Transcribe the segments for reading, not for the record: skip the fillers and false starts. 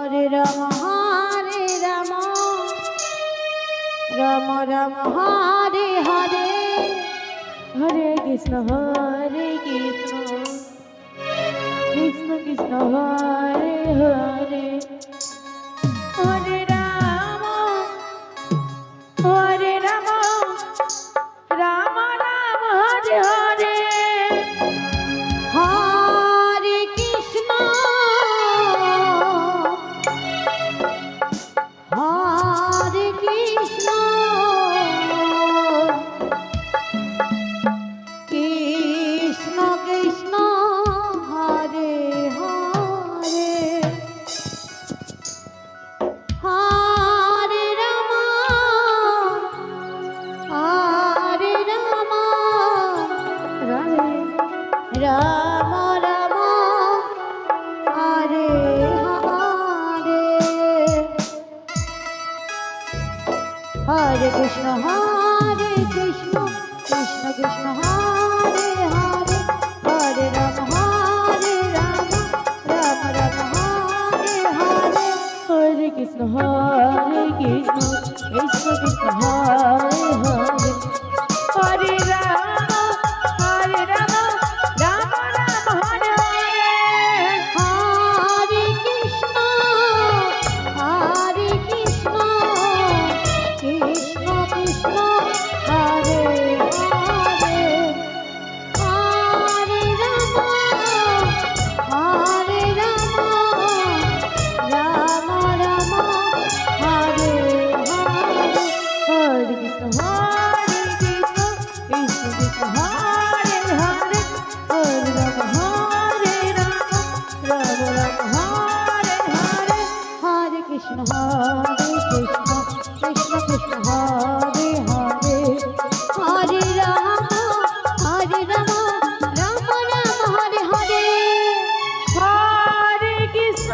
Hare Ram Ram Ram Hare Hare Hare Krishna Krishna Krishna Hare Hare Hare Ram Ram Ram Hare Hare Hare Krishna Krishna Krishna Hare Hare Hare Ram Ram Ram Hare Hare Hare Krishna Krishna Krishna Hare Hare Hare Ram Ram Ram Hare Hare Hare Krishna Krishna Krishna Hare Hare Hare Ram Ram Ram Hare Hare Hare Krishna Krishna Krishna Hare Hare Hare Ram Ram Ram Hare Hare Hare Krishna Krishna Krishna Hare Hare Hare Ram Ram Ram Hare Hare Hare Krishna Krishna Krishna Krishna Hare Hare Hare Ram Ram Ram Hare Hare Hare Krishna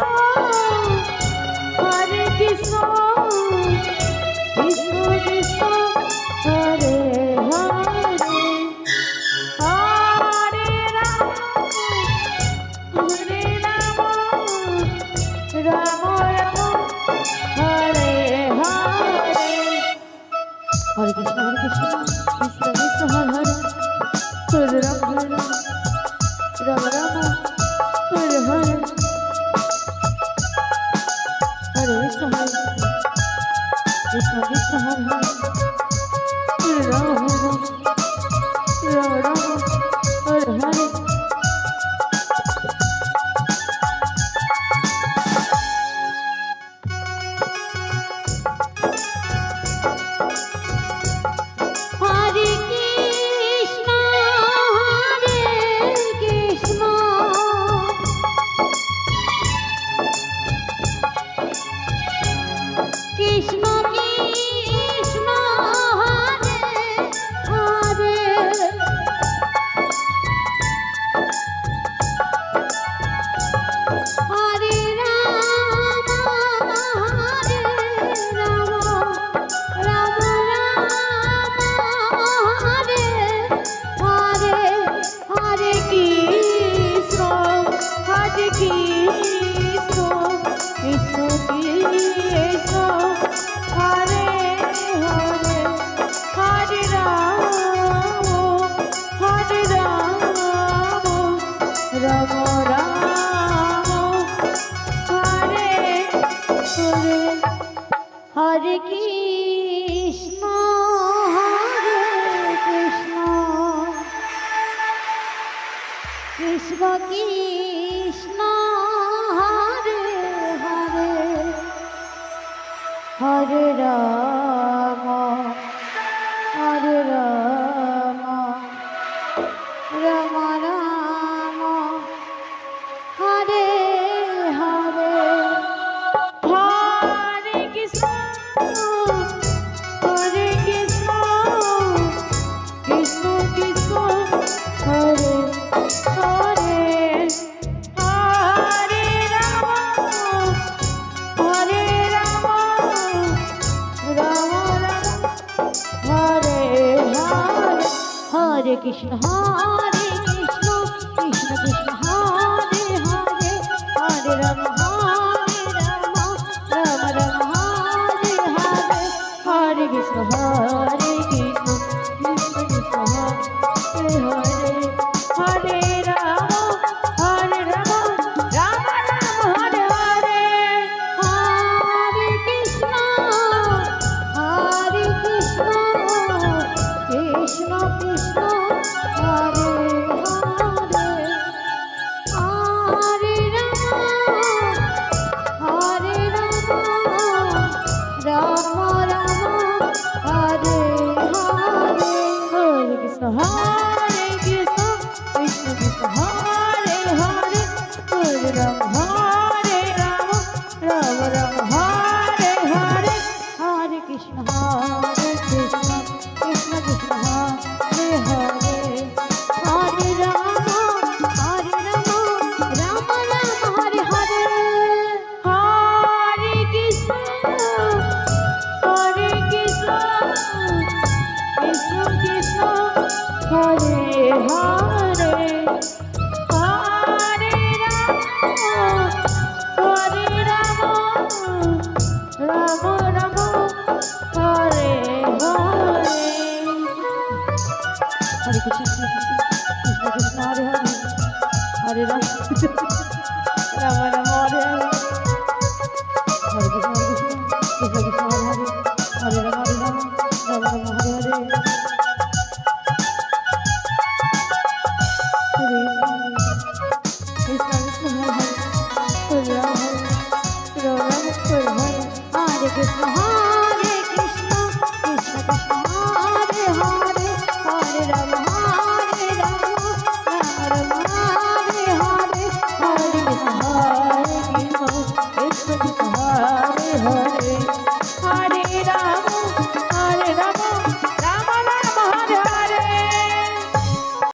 Krishna Krishna Hare Hare Hare Ram Ram Ram Hare Hare Hare Krishna Krishna Krishna Hare Hare Hare Ram Ram Hare Hare Hare Krishna Krishna Hare Hare Ram Ram Hare Hare Hare Krishna Krishna Krishna Hare Hare Hare Ram Ram Hare Hare Hare Krishna Krishna Krishna Krishna Hare Hare Hare Ram Ram Ram Hare Hare Hare Krishna Krishna Krishna Krishna Hare Hare Hare Ram Ram Ram Hare Hare Hare Krishna Krishna Krishna Hare Hare Hare Ram Ram Hare Hare Hare Krishna Krishna Krishna Hare Hare Hare Ram Hare Krishna Krishna Krishna Hare Hare Hare Ram Ram Ram Hare Hare Hare Krishna Krishna Krishna Hare Hare Hare Ram Ram Ram Hare Hare Hare Krishna Krishna Hare Hare Hare Ram Ram Hare Hare Hare Krishna Krishna Krishna Hare Hare Hare Ram Ram Ram Hare Hare Hare Krishna Krishna Krishna Hare Hare